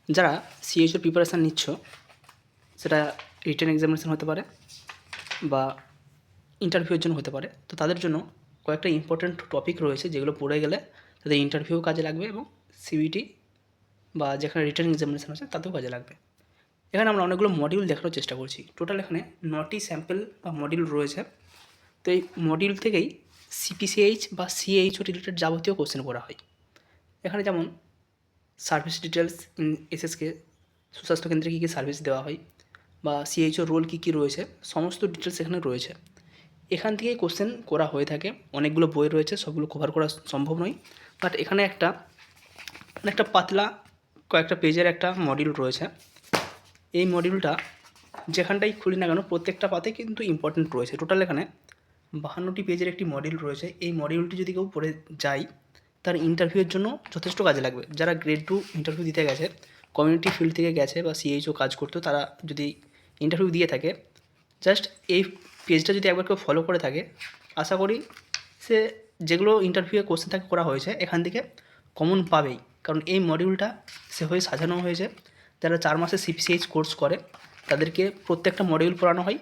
যারা সিএইচওর প্রিপারেশান নিচ্ছ, সেটা রিটেন এক্সামিনেশান হতে পারে বা ইন্টারভিউয়ের জন্য হতে পারে, তো তাদের জন্য কয়েকটা ইম্পর্ট্যান্ট টপিক রয়েছে যেগুলো পড়ে গেলে তাদের ইন্টারভিউ কাজে লাগবে এবং সিবিটি বা যেখানে রিটেন এক্সামিনেশান আছে তাতেও কাজে লাগবে। এখানে আমরা অনেকগুলো মডিউল দেখানোর চেষ্টা করছি। টোটাল এখানে 9টি স্যাম্পল বা মডিউল রয়েছে। তো এই মডিউল থেকেই সিপিসিএইচ বা সিএইচও রিলেটেড যাবতীয় কোশ্চেন করা হয়। এখানে যেমন সার্ভিস ডিটেলস ইন এসএসকে, সুস্বাস্থ্য কেন্দ্রে কী কী সার্ভিস দেওয়া হয় বা সিএইচও রোল কী কী রয়েছে, সমস্ত ডিটেলস এখানে রয়েছে। এখান থেকেই কোশ্চেন করা হয়ে থাকে। অনেকগুলো বই রয়েছে, সবগুলো কভার করা সম্ভব নয়, বাট এখানে একটা পাতলা কয়েকটা পেজের একটা মডিউল রয়েছে। এই মডিউলটা যেখানটাই খুলি না কেন প্রত্যেকটা পাতে কিন্তু ইম্পর্টেন্ট রয়েছে। টোটাল এখানে 52টি পেজের একটি মডিউল রয়েছে। এই মডিউলটি যদি কেউ পড়ে যায় তার ইন্টারভিউয়ের জন্য যথেষ্ট কাজে লাগবে। যারা গ্রেড 2 ইন্টারভিউ দিতে গেছে, কমিউনিটি ফিল্ড থেকে গেছে বা সিএইচও কাজ করতো, তারা যদি ইন্টারভিউ দিয়ে থাকে, জাস্ট এই পেজটা যদি একবার কেউ ফলো করে থাকে, আশা করি সে যেগুলো ইন্টারভিউয়ে কোশ্চেন থাকে করা হয়েছে এখান থেকে কমন পাবেই। কারণ এই মডিউলটা সেভাবে সাজানো হয়েছে। যারা 4 মাসের সিপিসিএইচ কোর্স করে তাদেরকে প্রত্যেকটা মডিউল পড়ানো হয়,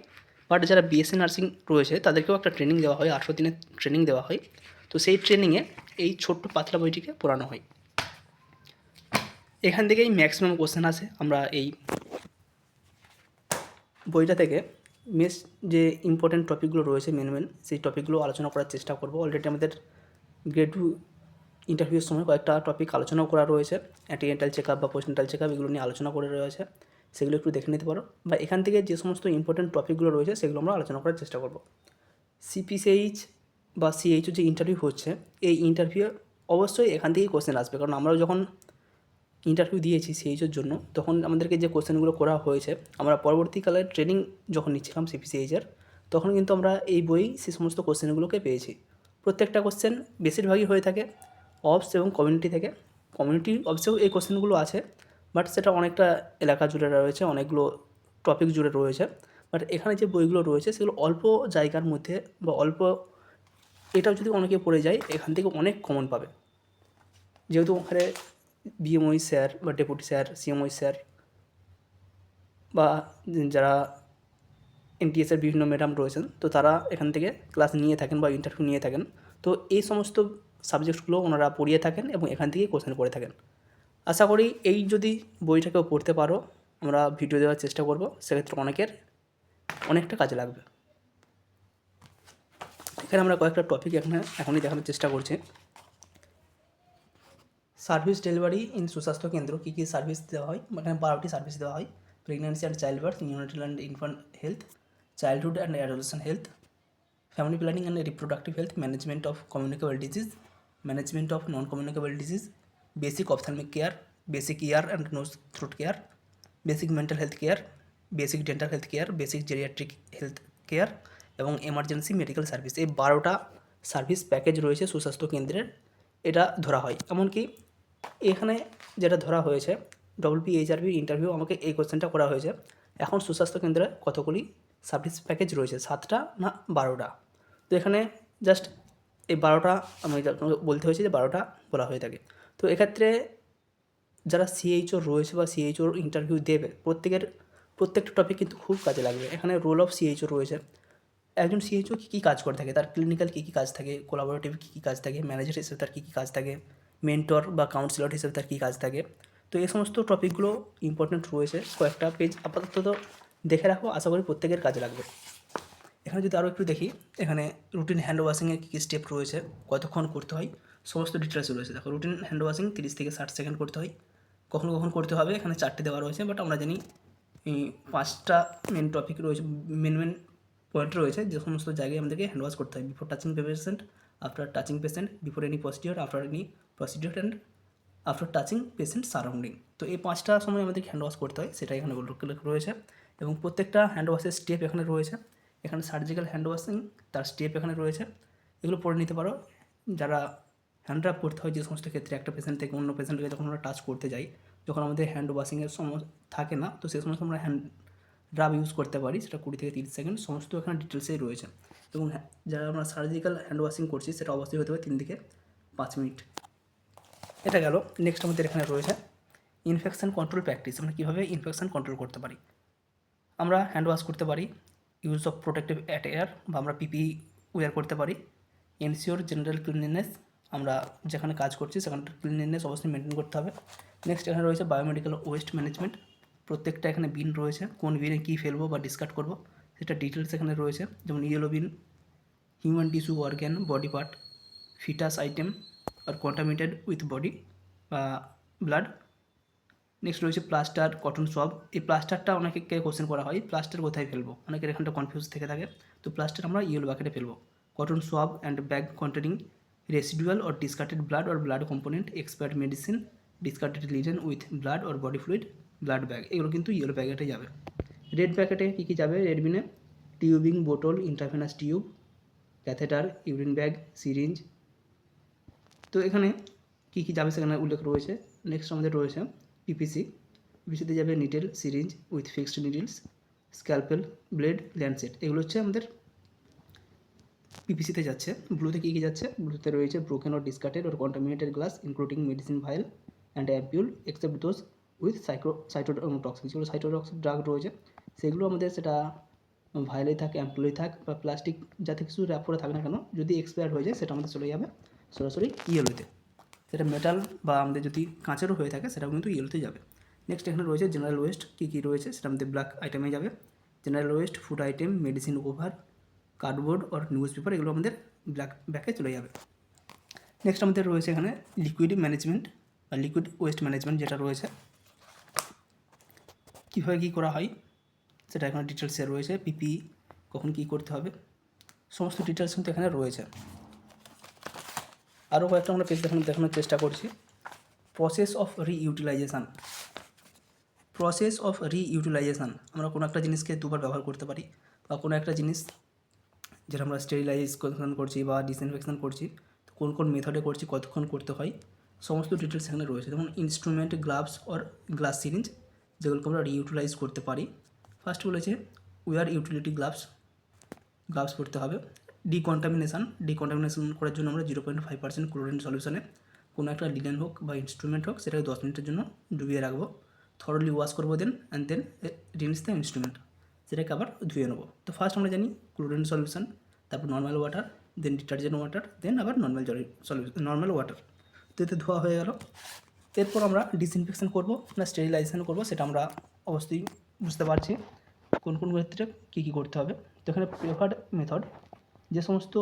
বাট যারা বিএসসি নার্সিং রয়েছে তাদেরকেও একটা ট্রেনিং দেওয়া হয়, 800 দিনের ট্রেনিং দেওয়া হয়। তো সেই ট্রেনিংয়ে এই ছোট্ট পাতলা বইটিকে পড়ানো হয়। এখান থেকেই ম্যাক্সিমাম কোশ্চেন আসে। আমরা এই বইটা থেকে যে ইম্পর্টেন্ট টপিকগুলো রয়েছে মেন সেই টপিকগুলো আলোচনা করার চেষ্টা করব। অলরেডি আমাদের গ্রেড 2 ইন্টারভিউর সময় কয়েকটা টপিক আলোচনাও করা রয়েছে। অ্যান্টিনেটাল চেকআপ বা পোস্টনেটাল চেকআপ এগুলো নিয়ে আলোচনা করে রয়েছে, সেগুলো একটু দেখে নিতে পারো। বা এখান থেকে যে সমস্ত ইম্পর্টেন্ট টপিকগুলো রয়েছে সেগুলো আমরা আলোচনা করার চেষ্টা করব। সিপিসিএইচ বা সিএইচও যে ইন্টারভিউ হচ্ছে, এই ইন্টারভিউ অবশ্যই এখান থেকেই কোশ্চেন আসবে। কারণ আমরাও যখন ইন্টারভিউ দিয়েছি সিএইচের জন্য, তখন আমাদেরকে যে কোশ্চেনগুলো করা হয়েছে, আমরা পরবর্তীকালে ট্রেনিং যখন নিচ্ছিলাম সিপিসিএইচের, তখন কিন্তু আমরা এই বই সে সমস্ত কোশ্চেনগুলোকে পেয়েছি। প্রত্যেকটা কোশ্চেন বেশিরভাগই হয়ে থাকে অবস এবং কমিউনিটি থেকে। কমিউনিটি অবসেও এই কোশ্চেনগুলো আছে, বাট সেটা অনেকটা এলাকা জুড়ে রয়েছে, অনেকগুলো টপিক জুড়ে রয়েছে। বাট এখানে যে বইগুলো রয়েছে সেগুলো অল্প জায়গার মধ্যে বা অল্প, এটাও যদি অনেকে পড়ে যায় এখান থেকে অনেক কমন পাবে। যেহেতু ওখানে বিএমওই স্যার বা ডেপুটি স্যার, সিএমওই স্যার বা যারা এনটিএসের বিভিন্ন ম্যাডাম রয়েছেন, তো তারা এখান থেকে ক্লাস নিয়ে থাকেন বা ইন্টারভিউ নিয়ে থাকেন। তো এই সমস্ত সাবজেক্টগুলো ওনারা পড়িয়ে থাকেন এবং এখান থেকেই কোশ্চেন করে থাকেন। আশা করি এই যদি বইটাকেও পড়তে পারো, আমরা ভিডিও দেওয়ার চেষ্টা করব, সেক্ষেত্রে অনেকটা কাজে লাগবে। এখানে আমরা কয়েকটা টপিক এখনই দেখানোর চেষ্টা করছি। সার্ভিস ডেলিভারি ইন সুস্বাস্থ্য কেন্দ্র কী কী সার্ভিস দেওয়া হয়, মানে 12টি সার্ভিস দেওয়া হয়। Pregnancy and child birth, neonatal and infant health, childhood and adolescent health, family planning and reproductive health, management of communicable disease, management of non communicable disease, basic ophthalmic care, basic ear and nose throat care, basic mental health care, basic dental health care, basic geriatric health care এবং emergency medical service. এই 12টা service package রয়েছে সুস্বাস্থ্য কেন্দ্রের, এটা ধরা হয়। এমনকি এখানে যেটা ধরা হয়েছে, ডব্লিউপিএইচআরবির ইন্টারভিউ আমাকে এই কোশ্চেনটা করা হয়েছে, এখন সুস্বাস্থ্য কেন্দ্রে কতগুলি সার্ভিস প্যাকেজ রয়েছে, 7টা না 12টা। তো এখানে জাস্ট এই 12টা আমি বলতে হয়েছে যে 12টা বলা হয়ে থাকে। তো এক্ষেত্রে যারা সিএইচও রয়েছে বা সিএইচওর ইন্টারভিউ দেবে, প্রত্যেকটা টপিক কিন্তু খুব কাজে লাগবে। এখানে রোল অফ সিএইচও রয়েছে। একজন সিএইচও কী কী কাজ করে থাকে, তার ক্লিনিক্যাল কী কী কাজ থাকে, কোলাবোরেটিভ কী কী কাজ থাকে, ম্যানেজার হিসেবে তার কী কী কাজ থাকে, মেন্টর বা কাউন্সিলর হিসেবে তার কী কাজ থাকে। তো এই সমস্ত টপিকগুলো ইম্পর্টেন্ট রয়েছে। কয়েকটা পেজ আপাতত দেখে রাখো, আশা করি প্রত্যেকের কাজে লাগবে। এখানে যদি আরও একটু দেখি, এখানে রুটিন হ্যান্ড ওয়াশিংয়ের কী কী স্টেপ রয়েছে, কতক্ষণ করতে হয়, সমস্ত ডিটেলস রয়েছে। দেখো, রুটিন হ্যান্ড ওয়াশিং 30 থেকে 60 সেকেন্ড করতে হয়। কখন করতে হবে, এখানে 4টে দেওয়া রয়েছে, বাট আমরা জানি এই 5টা মেন টপিক রয়েছে, মেন পয়েন্ট রয়েছে যে সমস্ত জায়গায় আমাদেরকে হ্যান্ড ওয়াশ করতে হয়। Before touching patient, after touching patient, before any procedure, after any procedure and after touching patient surrounding. তো এই 5টা সময় আমাদেরকে হ্যান্ড ওয়াশ করতে হয়, সেটা এখানে উল্লেখ রয়েছে। এবং প্রত্যেকটা হ্যান্ড ওয়াশের স্টেপ এখানে রয়েছে। এখানে সার্জিক্যাল হ্যান্ড ওয়াশিং, তার স্টেপ এখানে রয়েছে, এগুলো পড়ে নিতে পারো। যারা হ্যান্ড রাব করতে হয় যে সমস্ত ক্ষেত্রে, একটা পেশেন্ট থেকে অন্য পেশেন্টকে যখন আমরা টাচ করতে যাই, যখন আমাদের হ্যান্ড ওয়াশিংয়ের সময় থাকে না, তো সেই সমস্ত আমরা হ্যান্ড রাব ইউজ করতে পারি, সেটা 20 থেকে 30 সেকেন্ড, সমস্ত এখানে ডিটেলসেই রয়েছে। এবং যারা আমরা সার্জিক্যাল হ্যান্ড ওয়াশিং করছি সেটা অবশ্যই হতে হবে 3 থেকে 5 মিনিট। এটা গেল। নেক্সট আমাদের এখানে রয়েছে ইনফেকশন কন্ট্রোল প্র্যাকটিস, আমরা কীভাবে ইনফেকশন কন্ট্রোল করতে পারি। আমরা হ্যান্ড ওয়াশ করতে পারি, ইউজ অফ প্রোটেক্টিভ অ্যাটেয়ার বা আমরা পিপিই ওয়্যার করতে পারি। এনশিওর জেনারেল ক্লিনলিনেস, আমরা যেখানে কাজ করছি সেখানটার ক্লিনলিনেস অবশ্যই মেনটেন করতে হবে। নেক্সট এখানে রয়েছে বায়োমেডিক্যাল ওয়েস্ট ম্যানেজমেন্ট, প্রত্যেকটা এখানে বিন রয়েছে, কোন বিনে কী ফেলবো বা ডিসকার্ড করবো সেটা ডিটেলস এখানে রয়েছে, যেমন yellow bin, human tissue, organ, body part, foetus item আর কন্টামিনেটেড উইথ বডি বা ব্লাড। নেক্সট রয়েছে প্লাস্টার, কটন সোয়াব। এই প্লাস্টারটা অনেকে কোশ্চেন করা হয়, প্লাস্টার কোথায় ফেলবো, অনেকের এখানটা কনফিউজ থেকে থাকে। তো প্লাস্টার আমরা ইয়েলো বাকেটে ফেলবো। Cotton swab and bag containing residual or discarded blood or blood component, expired medicine, discarded linen with blood or body fluid, blood bag, এগুলো কিন্তু ইয়েলো প্যাকেটে যাবে। রেড প্যাকেটে কী কী যাবে, রেড বিনে টিউবিং, বোতল, intravenous tube, catheter, urine bag, syringe. তো এখানে কী কী যাবে সেখানে উল্লেখ রয়েছে। নেক্সট আমাদের রয়েছে পিপিসিতে যাবে needle, syringe with fixed needles, scalpel, blade, Landsat, এগুলো হচ্ছে আমাদের পিপিসিতে যাচ্ছে। ব্লুতে কী কী যাচ্ছে, ব্লুতে রয়েছে broken or discarded or contaminated glass including medicine vial and ampoule except those with cytotoxic, যেগুলো সাইটোটক্সিক ড্রাগ রয়েছে সেগুলো আমাদের সেটা ভাইলেই থাক, অ্যাম্পুলেই থাক বা প্লাস্টিক যাতে কিছু র্যাপ করে থাকে না কেন, যদি এক্সপায়ার হয়ে যায় সেটা আমাদের চলে যাবে সরাসরি ইয়েলোতে। সেটা মেটাল বা আমাদের যদি কাঁচেরও হয়ে থাকে সেটাও কিন্তু ইয়েলোতে যাবে। নেক্সট এখানে রয়েছে জেনারেল ওয়েস্ট, কী কী রয়েছে সেটা আমাদের ব্ল্যাক আইটেমে যাবে। General West, food item, medicine over, cardboard or news paper, এগুলো আমাদের ব্ল্যাক ব্যাকে চলে যাবে। নেক্সট আমাদের রয়েছে এখানে লিকুইড ম্যানেজমেন্ট বা লিকুইড ওয়েস্ট ম্যানেজমেন্ট, যেটা রয়েছে কীভাবে কী করা হয় সেটা এখানে ডিটেলসে রয়েছে। পিপি কখন কী করতে হবে সমস্ত ডিটেলস কিন্তু এখানে রয়েছে। আরও কয়েকটা আমরা পেজ দেখানোর চেষ্টা করছি। প্রসেস অফ রিইউটিলাইজেশান, আমরা কোনো একটা জিনিসকে দুবার ব্যবহার করতে পারি বা কোনো একটা জিনিস যেটা আমরা স্টেরিলাইজেশন করছি বা ডিসইনফেকশন করছি, তো কোন কোন মেথডে করছি, কতক্ষণ করতে হয়, সমস্ত ডিটেলস এখানে রয়েছে। যেমন instrument, gloves or glass syringe, যেগুলোকে আমরা রিইউটিলাইজ করতে পারি। ফার্স্ট বলেছে উইয়ার ইউটিলিটি গ্লাভস পড়তে হবে। ডিকন্টামিনেশন করার জন্য আমরা 0.5% ক্লোরিন সলিউশনে কোনো একটা লিনেন হোক বা ইনস্ট্রুমেন্ট হোক সেটাকে 10 মিনিটের জন্য ডুবিয়ে রাখবো, থরলি ওয়াশ করবো, দেন রিন্স দ্য ইনস্ট্রুমেন্ট, সেটাকে আবার ধুয়ে নেবো। তো ফার্স্ট আমরা জানি ক্লোরিন সলিউশন, তারপর নর্মাল ওয়াটার, দেন ডিটারজেন্ট ওয়াটার, দেন আবার নর্মাল ওয়াটার। তো এতে ধোয়া হয়ে গেল। এরপর আমরা ডিসইনফেকশন করবো না স্টেরিলাইজেশন করবো সেটা আমরা অবশ্যই বুঝতে পারছি কোন কোন ক্ষেত্রে কী কী করতে হবে। তো এখানে প্রেফার্ড মেথড, যে সমস্ত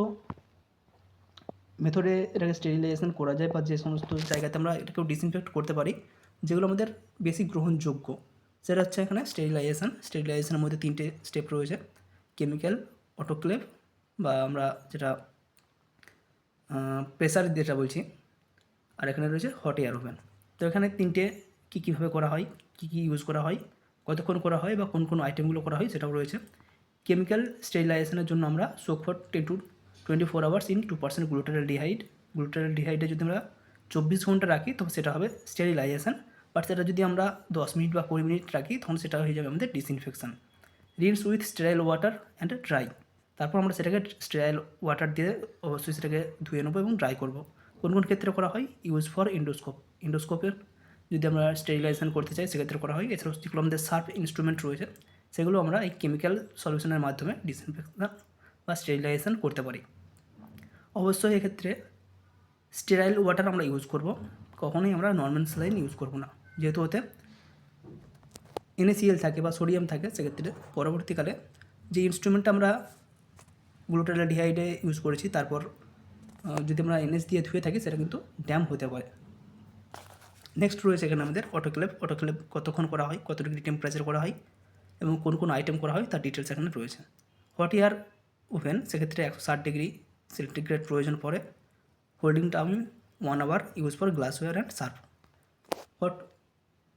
মেথডে এটাকে স্টেরিলাইজেশন করা যায় বা যে সমস্ত জায়গাতে আমরা এটাকেও ডিসইনফেক্ট করতে পারি, যেগুলো আমাদের বেশি গ্রহণযোগ্য, সেটা হচ্ছে এখানে স্টেরিলাইজেশনের মধ্যে 3টে স্টেপ রয়েছে। কেমিক্যাল, অটোক্লেভ বা আমরা যেটা প্রেসার যেটা বলছি, আর এখানে রয়েছে হট এয়ার ওভেন। তো এখানে 3টে কীভাবে করা হয়, কী ইউজ করা হয়, কতক্ষণ করা হয় বা কোন কোন আইটেমগুলো করা হয় সেটাও রয়েছে। কেমিক্যাল স্টেরিলাইজেশনের জন্য আমরা soak for 10 to 24 hours in 2% গ্লুটারালডিহাইডে যদি আমরা 24 ঘন্টা রাখি তখন সেটা হবে স্টেরিলাইজেশন, বাট সেটা যদি আমরা 10 মিনিট বা 20 মিনিট রাখি তখন সেটা হয়ে যাবে আমাদের disinfection. Rinse with sterile water and dry, তারপর আমরা সেটাকে স্টেরাইল ওয়াটার দিয়ে অবশ্যই সেটাকে ধুয়ে নেবো এবং ড্রাই করবো। কোন কোন ক্ষেত্রে করা হয়, ইউজ ফর ইন্ডোস্কোপের যদি আমরা স্টেরিলাইজেশন করতে চাই সেক্ষেত্রে করা হয়। এছাড়াও যেগুলো আমাদের সার্ফ ইনস্ট্রুমেন্ট রয়েছে সেগুলো আমরা এই কেমিক্যাল সলিউশনের মাধ্যমে ডিসইনফেকশন বা স্টেরিলাইজেশন করতে পারি। অবশ্যই এক্ষেত্রে স্টেরাইল ওয়াটার আমরা ইউজ করব, কখনোই আমরা নর্মাল স্যালাইন ইউজ করব না, যেহেতু ওতে NaCl থাকে বা সোডিয়াম থাকে। সেক্ষেত্রে পরবর্তীকালে যে ইনস্ট্রুমেন্টটা আমরা গ্লুটারালডিহাইডে ইউজ করেছি তারপর যদি আমরা NaCl দিয়ে ধুয়ে থাকি সেটা কিন্তু ড্যাম হতে পারে। নেক্সট রয়েছে এখানে আমাদের অটোক্লেভ কতক্ষণ করা হয়, কত ডিগ্রি টেম্পারেচার করা হয় এবং কোন কোন আইটেম করা হয় তার ডিটেলস এখানে রয়েছে। হট এয়ার ওভেন সেক্ষেত্রে 160 ডিগ্রি সেন্টিগ্রেড প্রয়োজন পড়ে। Holding time 1 hour, use for glassware and serve. Hot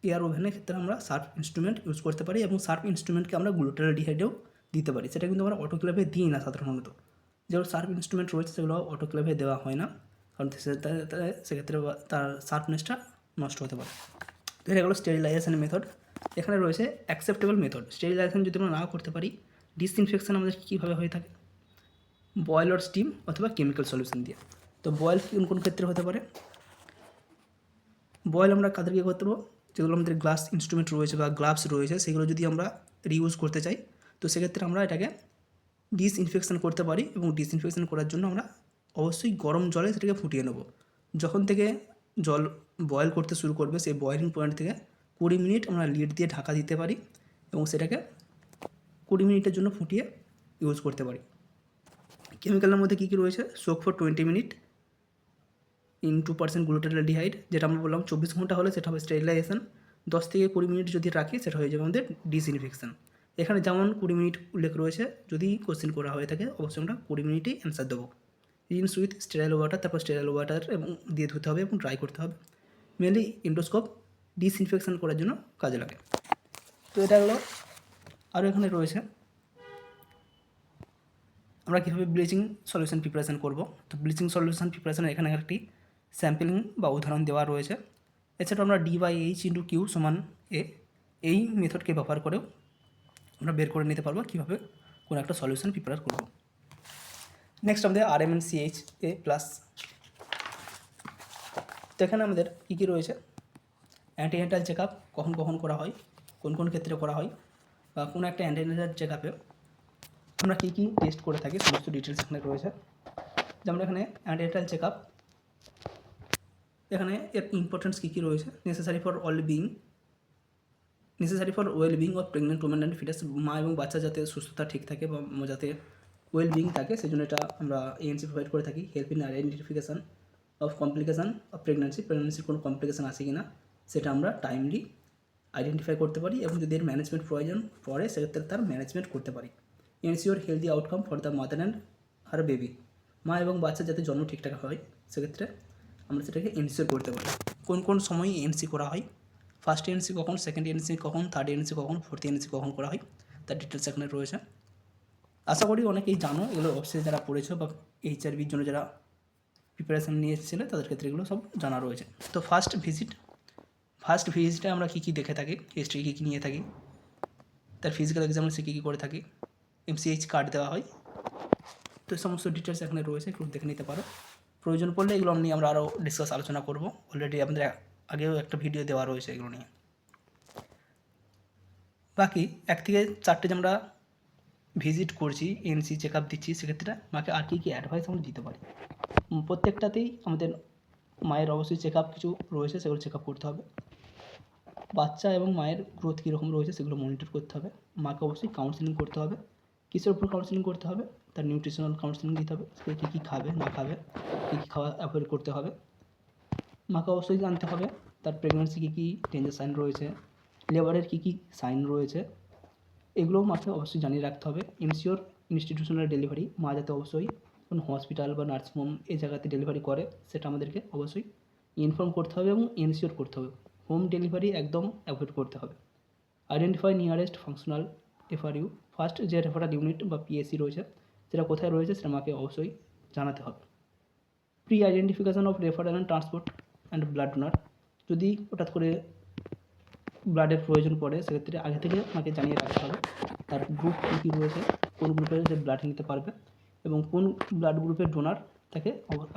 air ওভেনের ক্ষেত্রে আমরা সার্ফ ইনস্ট্রুমেন্ট ইউজ করতে পারি এবং সার্ফ ইনস্ট্রুমেন্টকে আমরা গ্লুটারালডিহাইডেও দিতে পারি, সেটা কিন্তু আমরা অটোক্লেভে দিই না সাধারণত। যেগুলো সার্ফ ইনস্ট্রুমেন্ট রয়েছে সেগুলো অটোক্লেভে দেওয়া হয় না, কারণ সেক্ষেত্রে তার সার্ফনেসটা নষ্ট হতে পারে। তো এটা হলো স্টেরিলাইজেশন মেথড। এখানে রয়েছে অ্যাকসেপ্টেবল মেথড। স্টেরিলাইজেশন যদি আমরা নাও করতে পারি, ডিসইনফেকশন আমাদের কীভাবে হয়ে থাকে, বয়েল অর স্টিম অথবা কেমিক্যাল সলিউশন দিয়ে। তো বয়েল কোন কোন ক্ষেত্রে হতে পারে, বয়েল আমরা কাদেরকে করতে পারবো, যেগুলো আমাদের গ্লাস ইনস্ট্রুমেন্ট রয়েছে বা গ্লাভস রয়েছে সেগুলো যদি আমরা রিউজ করতে চাই তো সেক্ষেত্রে আমরা এটাকে ডিসইনফেকশন করতে পারি, এবং ডিসইনফেকশন করার জন্য আমরা অবশ্যই গরম জলে সেটাকে ফুটিয়ে নেব। যখন থেকে জল বয়েল করতে শুরু করবে সেই বয়েলিং পয়েন্ট থেকে 20 মিনিট আমরা লিড দিয়ে ঢাকা দিতে পারি এবং সেটাকে 20 মিনিটের জন্য ফুটিয়ে ইউজ করতে পারি। কেমিক্যালের মধ্যে কী কী রয়েছে? সোক ফর 20 মিনিট ইন 2% গ্লুটালডিহাইড, যেটা আমরা বললাম 24 ঘন্টা হলে সেটা হবে স্টেরিলাইজেশন। 10 থেকে 20 মিনিট যদি রাখি সেটা হয়ে যাবে আমাদের ডিসইনফেকশন। এখানে যেমন 20 মিনিট উল্লেখ রয়েছে, যদি কোশ্চেন করা হয়ে থাকে অবশ্যই আমরা 20 মিনিটেই অ্যান্সার দেবো। রিন্স উইথ স্টেরাইল ওয়াটার, তারপর স্টেরাইল ওয়াটার এবং দিয়ে ধুতে হবে এবং ড্রাই করতে হবে। মেনলি এন্ডোস্কোপ ডিসইনফেকশন করার জন্য কাজে লাগে। তো এটা হলো। আরও এখানে রয়েছে আমরা কীভাবে ব্লিচিং সলিউশন প্রিপারেশান করব। তো ব্লিচিং সলিউশন প্রিপারেশানের এখানে একটি স্যাম্পলিং বা উদাহরণ দেওয়া রয়েছে। এছাড়াও আমরা D/H/Q = A এই মেথডকে ব্যবহার করেও আমরা বের করে নিতে পারবো কীভাবে কোনো একটা সলিউশন প্রিপেয়ার করব। নেক্সট আমাদের RMNCHA+। তো এখানে আমাদের কী কী রয়েছে? অ্যান্টিনেটাল চেক আপ কখন কখন করা হয়, কোন কোন ক্ষেত্রে করা হয়, বা কোনো একটা অ্যান্টিনেটাল চেক আপে আমরা কী কী টেস্ট করে থাকি সমস্ত ডিটেলস এখানে রয়েছে। যেমন এখানে অ্যান্টিনেটাল চেক আপ, এখানে এর ইম্পর্টেন্স কী কী রয়েছে? Necessary for wellbeing of pregnant women and foetus, মা এবং বাচ্চা যাতে সুস্থতা ঠিক থাকে বা যাতে ওয়েলবিং থাকে সেই জন্য এটা আমরা ANC প্রোভাইড করে থাকি। Help in identification of complication of প্রেগনেন্সির কোনো কমপ্লিকেশান আছে কি না সেটা আমরা টাইমলি আইডেন্টিফাই করতে পারি, এবং যদি এর ম্যানেজমেন্ট প্রয়োজন পড়ে সেক্ষেত্রে তার ম্যানেজমেন্ট করতে পারি। Ensure healthy outcome for the mother and her baby, মা এবং বাচ্চা যাতে জন্ম ঠিকঠাক হয় সেক্ষেত্রে আমরা সেটাকে এনশিওর করতে পারি। কোন কোন সময় এনসি করা হয়, ফার্স্ট এনসি কখন, সেকেন্ড এনসি কখন, থার্ড এনসি কখন, ফোর্থ এনসি কখন করা হয়, তার ডিটেলস এখানে রয়েছে। আশা করি অনেকেই জানো, এগুলো অবশ্যই যারা পড়েছো বা HRVর জন্য যারা প্রিপারেশান নিয়ে এসেছিলে তাদের ক্ষেত্রে এগুলো সব জানা রয়েছে। তো ফার্স্ট ভিজিটে আমরা কী কী দেখে থাকি, হিস্ট্রি কী কী নিয়ে থাকি, তার ফিজিক্যাল এক্সামিনেশন কী কী করে থাকি, MCH কার্ড দেওয়া হয়। তো সমস্ত ডিটেলস এখানে রয়েছে, একটু দেখে নিতে পারো। প্রয়োজন পড়লে এগুলো নিয়ে আমরা আরও আলোচনা করব। অলরেডি আমাদের আগেও একটা ভিডিও দেওয়া রয়েছে এগুলো নিয়ে। বাকি 1 থেকে 4টে যে আমরা ভিজিট করছি, এনসি চেক আপ দিচ্ছি, সেক্ষেত্রে মাকে আর কী কী অ্যাডভাইস আমরা দিতে পারি। প্রত্যেকটাতেই আমাদের মায়ের অবশ্যই চেক আপ কিছু রয়েছে, সেগুলো চেক আপ করতে হবে। বাচ্চা এবং মায়ের গ্রোথ কীরকম রয়েছে সেগুলো মনিটর করতে হবে। মাকে অবশ্যই কাউন্সেলিং করতে হবে। কিসের উপর কাউন্সেলিং করতে হবে? তার নিউট্রিশনাল কাউন্সেলিং দিতে হবে, সে কী কী খাবে না খাবে, কী কী খাওয়া অ্যাভয়েড করতে হবে। মাকে অবশ্যই জানতে হবে তার প্রেগনেন্সি কী কী ডেঞ্জার সাইন রয়েছে, লেবারের কী কী সাইন রয়েছে, এগুলোও মাকে অবশ্যই জানিয়ে রাখতে হবে। ইনশিওর ইনস্টিটিউশনাল ডেলিভারি, মা যাতে অবশ্যই কোনো হসপিটাল বা নার্সিংহোম এই জায়গাতে ডেলিভারি করে সেটা আমাদেরকে অবশ্যই ইনফর্ম করতে হবে এবং এনশিওর করতে হবে। হোম ডেলিভারি একদম অ্যাভয়েড করতে হবে। Identify nearest functional FRU, first যে রেফারাল ইউনিট বা PSC রয়েছে সেটা কোথায় রয়েছে সেটা আমাকে অবশ্যই জানাতে হবে। Pre identification of referral and transport and blood donor, যদি হঠাৎ করে ব্লাডের প্রয়োজন পড়ে সেক্ষেত্রে আগে থেকে আমাকে জানিয়ে রাখতে হবে তার গ্রুপ কী কী রয়েছে, কোন গ্রুপের যে ব্লাড নিতে পারবে এবং কোন ব্লাড গ্রুপের ডোনার তাকে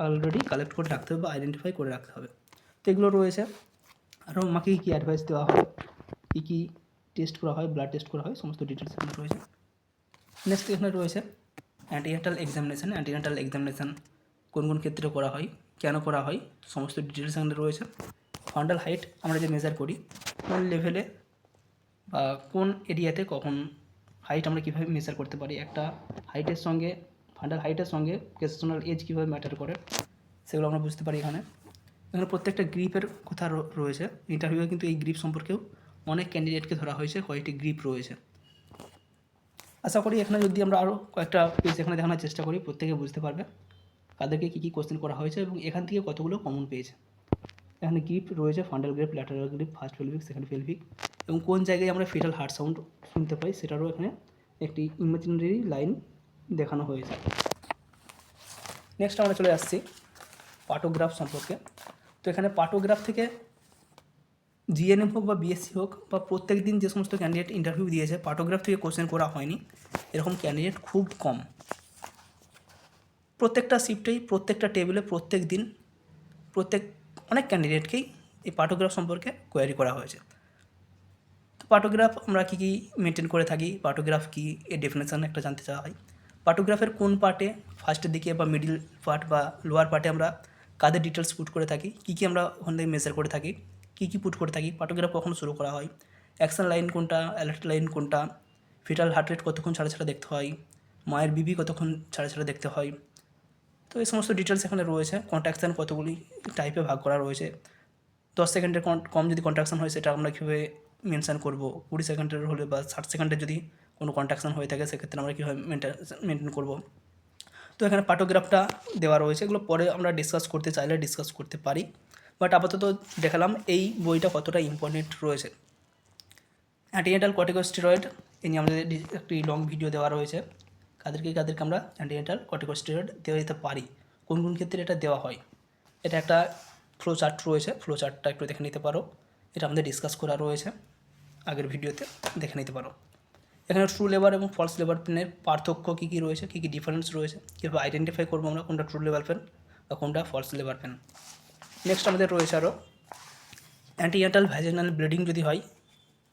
অলরেডি কালেক্ট করে রাখতে হবে বা আইডেন্টিফাই করে রাখতে হবে। তো এগুলো রয়েছে। আরও আমাকে কী কী অ্যাডভাইস দেওয়া হবে, কী কী টেস্ট করা হয়, ব্লাড টেস্ট করা হয়, সমস্ত ডিটেলস এখানে রয়েছে। নেক্সট এখানে রয়েছে অ্যান্টিনেটাল এক্সামিনেশান কোন কোন ক্ষেত্রে করা হয়, কেন করা হয়, সমস্ত ডিটেলস এখানে রয়েছে। ফান্ডাল হাইট আমরা যে মেজার করি, কোন লেভেলে বা কোন এরিয়াতে কখন হাইট আমরা কীভাবে মেজার করতে পারি, একটা হাইটের সঙ্গে ফান্ডাল হাইটের সঙ্গে গেস্টেশনাল এজ কীভাবে ম্যাটার করে সেগুলো আমরা বুঝতে পারি। এখানে প্রত্যেকটা গ্রিপের কথা রয়েছে। ইন্টারভিউয়ে কিন্তু এই গ্রিপ সম্পর্কেও অনেক ক্যান্ডিডেটকে ধরা হয়েছে, কয়েকটি গ্রিপ রয়েছে। আশা করি এখানে যদি আমরা আরও কয়েকটা পেজ এখানে দেখানোর চেষ্টা করি প্রত্যেকে বুঝতে পারবে কাদেরকে কী কী কোশ্চেন করা হয়েছে এবং এখান থেকে কতগুলো কমন পেয়েছে। এখানে গ্রিপ রয়েছে, fundal grip, lateral grip, first pelvic, second pelvic, এবং কোন জায়গায় আমরা ফিটাল হার্ট সাউন্ড শুনতে পাই সেটারও এখানে একটি ইমাজিনারি লাইন দেখানো হয়েছে। নেক্সট আমরা চলে আসছি পার্টোগ্রাফ সম্পর্কে। তো এখানে পার্টোগ্রাফ থেকে GNM হোক বা BSc হোক বা প্রত্যেক দিন যে সমস্ত ক্যান্ডিডেট ইন্টারভিউ দিয়েছে পার্টোগ্রাফ থেকে কোশ্চেন করা হয়নি এরকম ক্যান্ডিডেট খুব কম। প্রত্যেকটা শিফটেই প্রত্যেকটা টেবিলে প্রত্যেক দিন অনেক ক্যান্ডিডেটকেই এই পার্টোগ্রাফ সম্পর্কে কোয়ারি করা হয়েছে। তো পার্টোগ্রাফ আমরা কী কী মেনটেন করে থাকি, পার্টোগ্রাফ কী এর ডেফিনেশান একটা জানতে চাওয়া হয়। পার্টোগ্রাফের কোন পার্টে, ফার্স্টের দিকে বা মিডিল পার্ট বা লোয়ার পার্টে আমরা কাদের ডিটেলস পুট করে থাকি, কী কী আমরা ওখান থেকে মেজার করে থাকি, কী কী পুট করে থাকি, পার্টোগ্রাফ কখন শুরু করা হয়, অ্যাকশন লাইন কোনটা, অ্যালার্ট লাইন কোনটা, ফিটাল হার্ট রেট কতক্ষণ ছাড়া ছাড়া দেখতে হয়, মায়ের বিবি কতক্ষণ ছাড়া ছাড়া দেখতে হয়। তো এই সমস্ত ডিটেলস এখানে রয়েছে। কন্ট্রাকশান কতগুলি টাইপে ভাগ করা রয়েছে। 10 সেকেন্ডের কম যদি কন্ট্রাকশান হয় সেটা আমরা কীভাবে মেনশান করবো, 20 সেকেন্ডের হলে বা 60 সেকেন্ডের যদি কোনো কন্ট্রাকশান হয়ে থাকে সেক্ষেত্রে আমরা কীভাবে মেনটেন করবো। তো এখানে পার্টোগ্রাফটা দেওয়া রয়েছে, এগুলো পরে আমরা ডিসকাস করতে চাইলে ডিসকাস করতে পারি, বাট আপাতত দেখালাম এই বইটা কতটা ইম্পর্টেন্ট রয়েছে। অ্যান্টিনেটাল কর্টিকোস্টেরয়েড এ নিয়ে আমাদের একটি লং ভিডিও দেওয়া রয়েছে, কাদেরকে আমরা অ্যান্টিনেটাল কর্টিকোস্টেরয়েড দেওয়া যেতে পারি, কোন কোন ক্ষেত্রে এটা দেওয়া হয়। এটা একটা ফ্লো চার্ট রয়েছে, ফ্লো চার্টটা একটু দেখে নিতে পারো, এটা আমাদের ডিসকাস করা রয়েছে আগের ভিডিওতে, দেখে নিতে পারো। এখানে ট্রু লেবার এবং ফলস লেবার পেনের পার্থক্য কী কী রয়েছে, কী কী ডিফারেন্স রয়েছে, কীভাবে আইডেন্টিফাই করবো আমরা কোনটা ট্রু লেবার পেন বা কোনটা ফলস লেবার পেন। নেক্সট আমাদের রয়েছে আরও অ্যান্টিনেটাল ভ্যাজিনাল ব্লিডিং যদি হয়,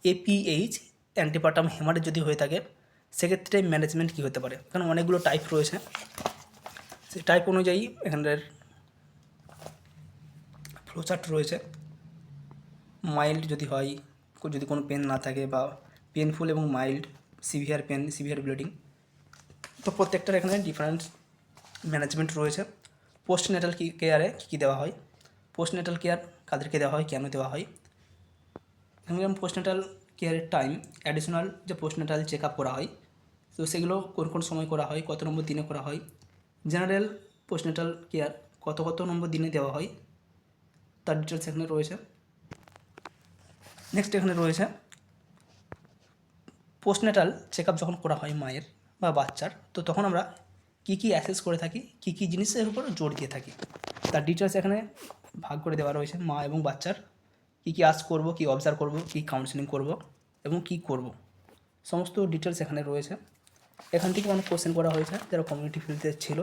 এপিএইচ অ্যান্টিপার্টাম হেমারেজ যদি হয়ে থাকে সেক্ষেত্রে ম্যানেজমেন্ট কী হতে পারে। এখানে অনেকগুলো টাইপ রয়েছে, সেই টাইপ অনুযায়ী এখানের ফ্লোচার্ট রয়েছে। মাইল্ড যদি হয়, যদি কোনো পেন না থাকে, বা পেনফুল এবং mild, severe pen, severe bleeding, তো প্রত্যেকটার এখানে ডিফারেন্ট ম্যানেজমেন্ট রয়েছে। পোস্টনেটাল কেয়ারে কী কী দেওয়া হয়, পোস্টনেটাল কেয়ার কাদেরকে দেওয়া হয়, কেন দেওয়া হয়। যেমন পোস্টনেটাল কেয়ারের টাইম, অ্যাডিশনাল যে পোস্টনেটাল চেক আপ করা হয় তো সেগুলো কোন কোন সময় করা হয়, কত নম্বর দিনে করা হয়। জেনারেল পোস্টনেটাল কেয়ার কত কত নম্বর দিনে দেওয়া হয় তার ডিটেলস এখানে রয়েছে। নেক্সট এখানে রয়েছে পোস্টনেটাল চেক আপ যখন করা হয় মায়ের বা বাচ্চার, তো তখন আমরা কী কী অ্যাসেস করে থাকি, কী কী জিনিসের উপর জোর দিয়ে থাকি তার ডিটেলস এখানে ভাগ করে দেওয়া রয়েছে। মা এবং বাচ্চার কী কী আজ করবো, কী অবজার্ভ করবো, কী কাউন্সেলিং করবো এবং কী করবো, সমস্ত ডিটেলস এখানে রয়েছে। এখান থেকে অনেক কোশ্চেন করা হয়েছে যারা কমিউনিটি ফিল্ডে ছিল।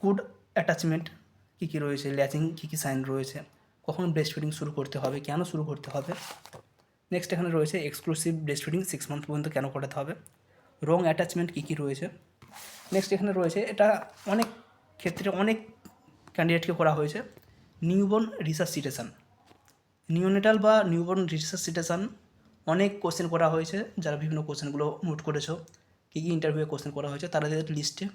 গুড অ্যাটাচমেন্ট কী কী রয়েছে, ল্যাচিং কী কী সাইন রয়েছে, কখন ব্রেস্ট ফিডিং শুরু করতে হবে, কেন শুরু করতে হবে। নেক্সট এখানে রয়েছে এক্সক্লুসিভ ব্রেস্ট ফিডিং 6 মান্থ পর্যন্ত কেন করাতে হবে, রং অ্যাটাচমেন্ট কী কী রয়েছে। নেক্সট এখানে রয়েছে, এটা অনেক ক্ষেত্রে অনেক ক্যান্ডিডেটকে করা হয়েছে, নিউবর্ন রিসাসিটেশন, নিওনেটাল বা নিউবর্ন রিসাসিটেশন অনেক কোশ্চেন করা হয়েছে। যারা বিভিন্ন কোশ্চেনগুলো নোট করেছো, কী কী ইন্টারভিউয়ে কোশ্চেন করা হয়েছে তাদের লিস্টে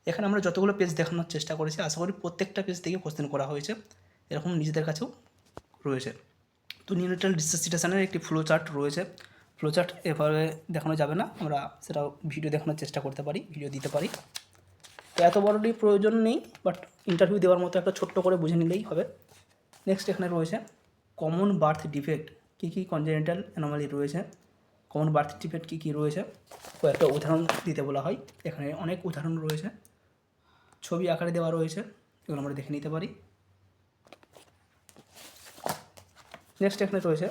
এখানে আমরা যতগুলো পেজ দেখানোর চেষ্টা করেছি, আশা করি প্রত্যেকটা পেজ থেকে কোশ্চেন করা হয়েছে, এরকম নিজেদের কাছেও রয়েছে। তো নিওনেটাল রিসাসিটেশনের একটি ফ্লো চার্ট রয়েছে, ফ্লো চার্ট এভাবে দেখানো যাবে না, আমরা সেটা ভিডিও দেখানোর চেষ্টা করতে পারি, ভিডিও দিতে পারি। তো এত বড়টি প্রয়োজন নেই, বাট ইন্টারভিউ দেওয়ার মতো একটা ছোট্ট করে বুঝে নিলেই হবে। নেক্সট এখানে রয়েছে কমন বার্থ ডিফেক্ট, কী কী কনজেনিটাল অ্যানোমালি রয়েছে, কমন বার্থ ডিফেক্ট কী কী রয়েছে, কয়েকটা উদাহরণ দিতে বলা হয়। এখানে অনেক উদাহরণ রয়েছে, ছবি আকারে দেওয়া রয়েছে, এগুলো আমরা দেখে নিতে পারি। নেক্সট এখানে রয়েছে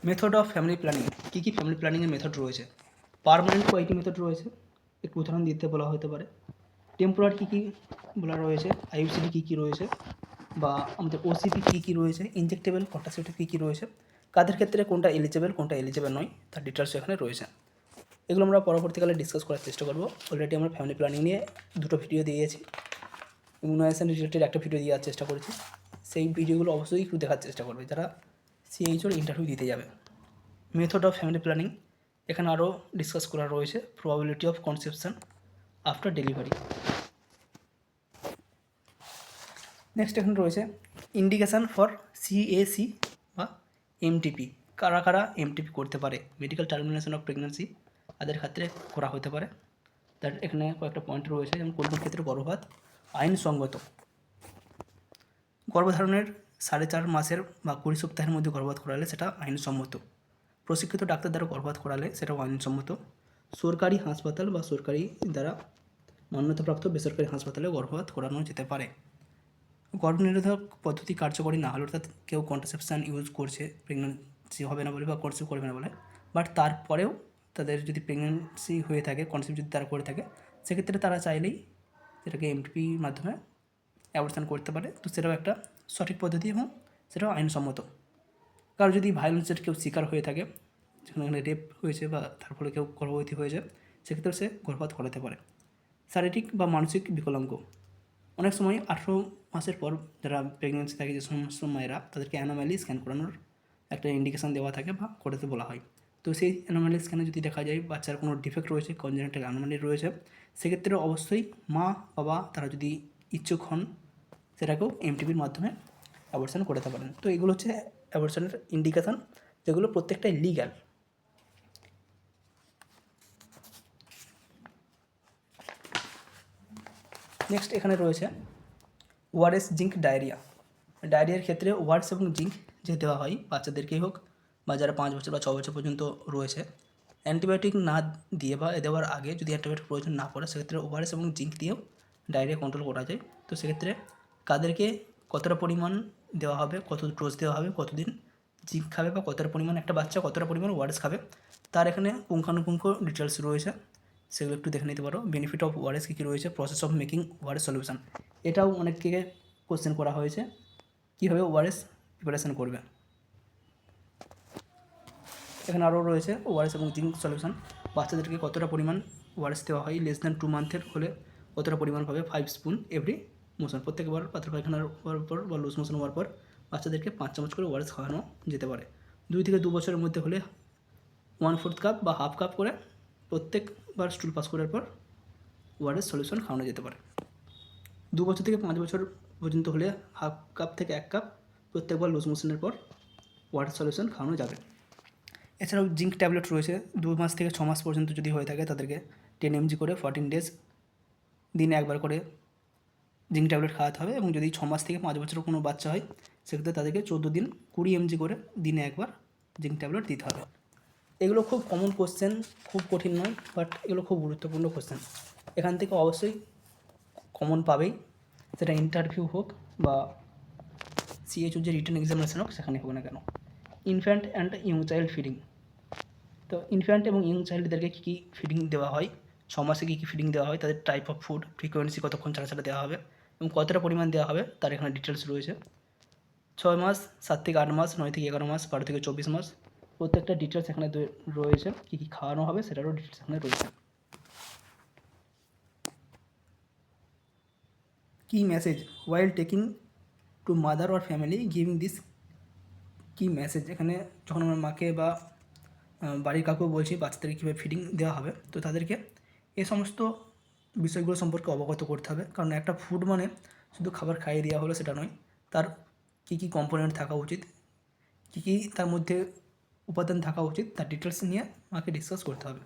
মেথড অফ ফ্যামিলি প্ল্যানিং, কী কী ফ্যামিলি প্ল্যানিংয়ের মেথড রয়েছে। পার্মানেন্ট কয়েকটি মেথড রয়েছে, একটু উদাহরণ দিতে বলা হতে পারে। টেম্পোরারি কী কী বলা রয়েছে, আইইউসিডি কী কী রয়েছে, বা আমাদের ওসিপি কী কী রয়েছে, ইনজেক্টেবল কন্ট্রাসেপটিভ কী কী রয়েছে, কাদের ক্ষেত্রে কোনটা এলিজেবল কোনটা এলিজেবল নয় তার ডিটেলস এখানে রয়েছে। এগুলো আমরা পরবর্তীকালে ডিসকাস করার চেষ্টা করবো। অলরেডি আমরা ফ্যামিলি প্ল্যানিং নিয়ে 2টো ভিডিও দিয়েছি, ইমিউনাইজেশন রিলেটেড একটা ভিডিও দেওয়ার চেষ্টা করেছি, সেই ভিডিওগুলো অবশ্যই একটু দেখার চেষ্টা করবে যারা সিএইচওর ইন্টারভিউ দিতে যাবে। মেথড অফ ফ্যামিলি প্ল্যানিং এখানে আরও ডিসকাস করা রয়েছে, probability of conception after delivery. Next এখানে রয়েছে ইন্ডিকেশান ফর সিএসি বা এমটিপি, কারা কারা এমটিপি করতে পারে, মেডিকেল টার্মিনেশন অফ প্রেগনেন্সি তাদের ক্ষেত্রে করা হতে পারে। তার এখানে কয়েকটা পয়েন্ট রয়েছে, যেমন কোন কোন ক্ষেত্রে গর্ভপাত আইনসঙ্গত, গর্ভধারণের 4.5 মাসের বা 20 সপ্তাহের মধ্যে গর্ভপাত করালে সেটা আইনসম্মত, প্রশিক্ষিত ডাক্তার দ্বারা গর্ভপাত করালে সেটাও আইনসম্মত, সরকারি হাসপাতাল বা সরকারি দ্বারা মান্যতাপ্রাপ্ত বেসরকারি হাসপাতালে গর্ভপাত করানো যেতে পারে। গর্ভনিরোধক পদ্ধতি কার্যকরী না হলে, অর্থাৎ কেউ কন্ট্রাসেপশান ইউজ করছে প্রেগনেন্সি হবে না বলে বা কনসিভ করবে না বলে, বাট তারপরেও তাদের যদি প্রেগনেন্সি হয়ে থাকে, কনসিভ যদি তারা করে থাকে, সেক্ষেত্রে তারা চাইলেই সেটাকে এমটিপির মাধ্যমে অ্যাবর্শন করতে পারে। তো সেটাও একটা সঠিক পদ্ধতি এবং সেটাও আইনসম্মত। কারো যদি ভায়োলেন্সের কেউ শিকার হয়ে থাকে, যেখানে রেপ হয়েছে বা তার ফলে কেউ গর্ভবতী হয়েছে, সেক্ষেত্রে সে গর্ভপাত করাতে পারে। শারীরিক বা মানসিক বিকলাঙ্গ, অনেক সময় 18 মাসের পর যারা প্রেগনেন্সি থাকে যে সমস্ত মায়েরা, তাদেরকে অ্যানোম্যালি স্ক্যান করানোর একটা ইন্ডিকেশান দেওয়া থাকে বা করাতে বলা হয়। তো সেই অ্যানোম্যালি স্ক্যানে যদি দেখা যায় বাচ্চার কোনো ডিফেক্ট রয়েছে, কনজেনিটাল অ্যানোম্যালি রয়েছে, সেক্ষেত্রে অবশ্যই মা বাবা তারা যদি ইচ্ছুক হন সেটাকেও এমটিপির মাধ্যমে অ্যাবর্শন করাতে পারেন। তো এগুলো হচ্ছে অ্যাবর্শনের ইন্ডিকেশান, যেগুলো প্রত্যেকটাই লিগ্যাল। নেক্সট এখানে রয়েছে ওআরএস, জিঙ্ক, ডায়রিয়া। ডায়রিয়ার ক্ষেত্রে ওআরএস এবং জিঙ্ক যে দেওয়া হয় বাচ্চাদেরকেই হোক বা যারা 5 বছর বা 6 বছর পর্যন্ত রয়েছে, অ্যান্টিবায়োটিক না দিয়ে বা দেওয়ার আগে যদি অ্যান্টিবায়োটিক প্রয়োজন না পড়ে, সেক্ষেত্রে ওআরএস এবং জিঙ্ক দিয়েও ডায়রিয়া কন্ট্রোল করা যায়। তো সেক্ষেত্রে কাদেরকে কতটা পরিমাণ দেওয়া হবে, কত ডোজ দেওয়া হবে, কতদিন জিঙ্ক খাবে বা কতটা পরিমাণ একটা বাচ্চা কতটা পরিমাণ ওআরএস খাবে, তার এখানে পুঙ্খানুপুঙ্খ ডিটেলস রয়েছে, সেগুলো একটু দেখে নিতে পারো। বেনিফিট অফ ওআরএস কী কী রয়েছে, process of making ORS solution, এটাও অনেককে কোশ্চেন করা হয়েছে, কীভাবে ওআরএস প্রিপারেশন করবে। এখানে আরও রয়েছে ওআরএস এবং জিঙ্ক সলিউশন, বাচ্চাদেরকে কতটা পরিমাণ ওআরএস দেওয়া হয়, লেস দ্যান 2 মান্থের হলে কতটা পরিমাণ পাবে, 5 স্পুন এভরি মোশন, প্রত্যেকবার পাতলা পায়খানার হওয়ার পর বা লুজ মোশন হওয়ার পর বাচ্চাদেরকে 5 চামচ করে ওআরএস খাওয়ানো যেতে পারে। 2 থেকে 2 বছরের মধ্যে হলে 1/4 কাপ বা হাফ কাপ করে প্রত্যেকবার স্টুল পাস করার পর ওআরএস সলিউশন খাওয়ানো যেতে পারে। 2 বছর থেকে 5 বছর পর্যন্ত হলে হাফ কাপ থেকে 1 কাপ প্রত্যেকবার লুজ মোশনের পর ওআরএস সলিউশন খাওয়ানো যাবে। এছাড়াও জিঙ্ক ট্যাবলেট রয়েছে, 2 মাস থেকে 6 মাস পর্যন্ত যদি হয়ে থাকে তাদেরকে 10 mg করে 14 ডেজ দিনে একবার করে জিঙ্ক ট্যাবলেট খাওয়াতে হবে, এবং যদি 6 মাস থেকে 5 বছরের কোনো বাচ্চা হয় সেক্ষেত্রে তাদেরকে 14 দিন 20 mg করে দিনে একবার জিঙ্ক ট্যাবলেট দিতে হবে। এগুলো খুব কমন কোশ্চেন, খুব কঠিন নয়, বাট এগুলো খুব গুরুত্বপূর্ণ কোশ্চেন। এখান থেকে অবশ্যই কমন পাবেই, সেটা ইন্টারভিউ হোক বা সিএইচও যে রিটেন এক্সামিনেশন হোক সেখানে হোক না কেন। Infant and young child feeding, তো ইনফ্যান্ট এবং ইয়ং চাইল্ডদেরকে কী কী ফিডিং দেওয়া হয়, 6 মাসে কী কী ফিডিং দেওয়া হয়, তাদের টাইপ অফ ফুড, ফ্রিকোয়েন্সি কতক্ষণ ছাড়া ছাড়া দেওয়া হবে এবং কতটা পরিমাণ দেওয়া হবে তার এখানে ডিটেলস রয়েছে। 6 মাস, 7 থেকে 8 মাস, 9 থেকে 11 মাস, 12 থেকে 24 মাস, প্রত্যেকটা ডিটেলস এখানে রয়েছে। কী কী খাওয়ানো হবে সেটারও ডিটেলস এখানে রয়েছে। কি message while taking to mother or family giving this কি মেসেজ, এখানে যখন আমরা মাকে বা বাড়ির কাউকেও বলছি বাচ্চাদেরকে কীভাবে ফিডিং দেওয়া হবে, তো তাদেরকে এই সমস্ত বিষয়গুলো সম্পর্কে অবগত করতে হবে। কারণ একটা ফুড মানে শুধু খাবার খাইয়ে দেওয়া হলো সেটা নয়, তার কী কী কম্পোনেন্ট থাকা উচিত, কী কী তার মধ্যে উপাদান থাকা উচিত, তার ডিটেলস নিয়ে মাকে ডিসকাস করতে হবে।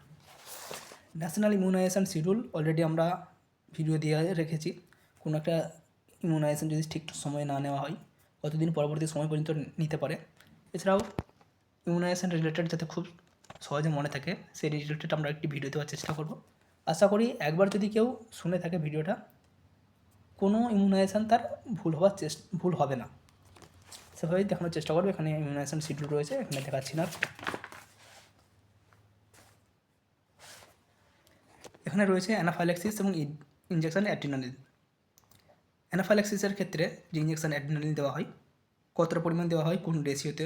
ন্যাশনাল ইমিউনাইজেশন শিডিউল অলরেডি আমরা ভিডিও দিয়ে রেখেছি। কোনো একটা ইমিউনাইজেশন যদি ঠিক সময়ে না নেওয়া হয় কতদিন পরবর্তী সময় পর্যন্ত নিতে পারে। এছাড়াও ইমিউনাইজেশন রিলেটেড যাতে খুব সহজে মনে থাকে সেই রিলেটেড আমরা একটি ভিডিও দেওয়ার চেষ্টা করব। আশা করি একবার যদি কেউ শুনে থাকে ভিডিওটা, কোনো ইমিউনাইজেশন তার ভুল হবে না, সেভাবেই দেখানোর চেষ্টা করবো। এখানে ইমিউনাইজেশন শিডিউল রয়েছে, এখানে দেখাচ্ছি না। এখানে রয়েছে অ্যানাফাইল্যাক্সিস এবং ইনজেকশন অ্যাড্রিনালিন। অ্যানাফাইল্যাক্সিসের ক্ষেত্রে যে ইনজেকশন অ্যাড্রিনালিন দেওয়া হয়, কতটা পরিমাণ দেওয়া হয়, কোন রেশিওতে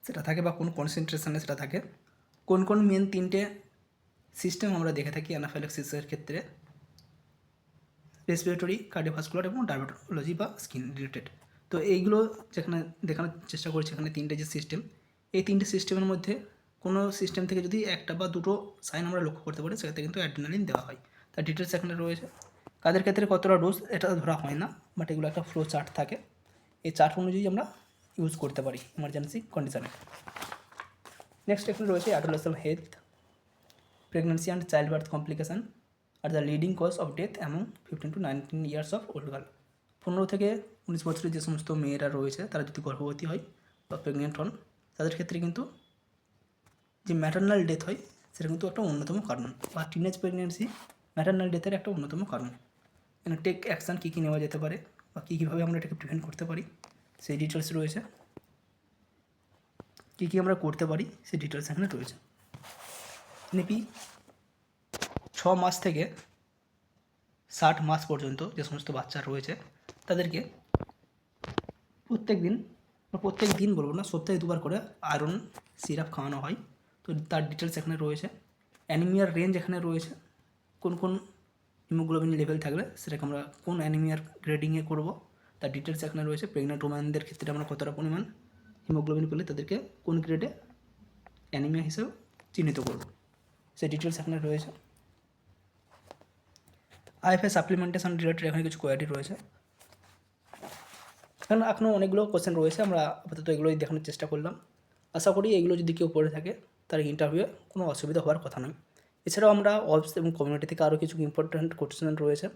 সেটা থাকে বা কোন কনসেন্ট্রেশনে সেটা থাকে, কোন কোন মেন 3টে সিস্টেম আমরা দেখে থাকি অ্যানাফাইল্যাক্সিসের ক্ষেত্রে, রেসপিরেটরি, কার্ডিওভাস্কুলার এবং ডায়াবেটোলজি বা স্কিন রিলেটেড। তো এইগুলো যেখানে দেখানোর চেষ্টা করছি, এখানে 3টে যে সিস্টেম, এই 3টে সিস্টেমের মধ্যে কোনো সিস্টেম থেকে যদি একটা বা দুটো সাইন আমরা লক্ষ্য করতে পারি সেক্ষেত্রে কিন্তু অ্যাড্রিনালিন দেওয়া হয়। তার ডিটেলস এখানে রয়েছে। কাদের ক্ষেত্রে কতটা ডোজ এটা ধরা হয় না, বাট এগুলো একটা ফ্লো চার্ট থাকে, এই চার্ট অনুযায়ী আমরা ইউজ করতে পারি ইমার্জেন্সি কন্ডিশনে। নেক্সট এখানে রয়েছে adolescent health, pregnancy and child birth complication are the leading cause of death among 15 to 19 years of old girl. 15 থেকে 19 বছরের যে সমস্ত মেয়েরা রয়েছে তারা যদি গর্ভবতী হয় বা প্রেগনেন্ট হন, তাদের ক্ষেত্রে কিন্তু যে ম্যাটার্নাল ডেথ হয় সেটা কিন্তু একটা অন্যতম কারণ, বা টিনেজ প্রেগনেন্সি ম্যাটার্নাল ডেথের একটা অন্যতম কারণ। মানে টেক অ্যাকশান কী কী নেওয়া যেতে পারে বা কীভাবে আমরা এটাকে প্রিভেন্ট করতে পারি সেই ডিটেলস রয়েছে। কী কী আমরা করতে পারি সেই ডিটেলস এখানে রয়েছে। নেপি 6 মাস থেকে 60 মাস পর্যন্ত যে সমস্ত বাচ্চা রয়েছে তাদেরকে প্রত্যেক দিন বলবো না, সপ্তাহে 2বার করে আয়রন সিরাপ খাওয়ানো হয়। তো তার ডিটেলস এখানে রয়েছে। অ্যানিমিয়ার রেঞ্জ এখানে রয়েছে, কোন কোন হিমোগ্লোবিন লেভেল থাকলে সেটাকে আমরা কোন অ্যানিমিয়ার গ্রেডিংয়ে করব তার ডিটেলস এখানে রয়েছে। প্রেগনেন্ট ওম্যানদের ক্ষেত্রে আমরা কতটা পরিমাণ হিমোগ্লোবিন পেলে তাদেরকে কোন গ্রেডে অ্যানিমিয়া হিসেবে চিহ্নিত করব সেই ডিটেলস এখানে রয়েছে। আইএফএ সাপ্লিমেন্টেশন রিলেটেড এখানে কিছু কোয়ারি রয়েছে। এখানে এখনও অনেকগুলো কোশ্চেন রয়েছে, আমরা আপাতত এগুলোই দেখানোর চেষ্টা করলাম। আশা করি এগুলো যদি কেউ পড়ে থাকে তার ইন্টারভিউয়ে কোনো অসুবিধা হওয়ার কথা নয়। এছাড়াও আমরা অবস এবং কমিউনিটি থেকে আরও কিছু ইম্পর্ট্যান্ট কোশ্চেন রয়েছে।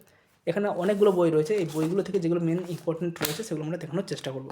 এখানে অনেকগুলো বই রয়েছে, এই বইগুলো থেকে যেগুলো মেন ইম্পর্ট্যান্ট রয়েছে সেগুলো আমরা দেখানোর চেষ্টা করব।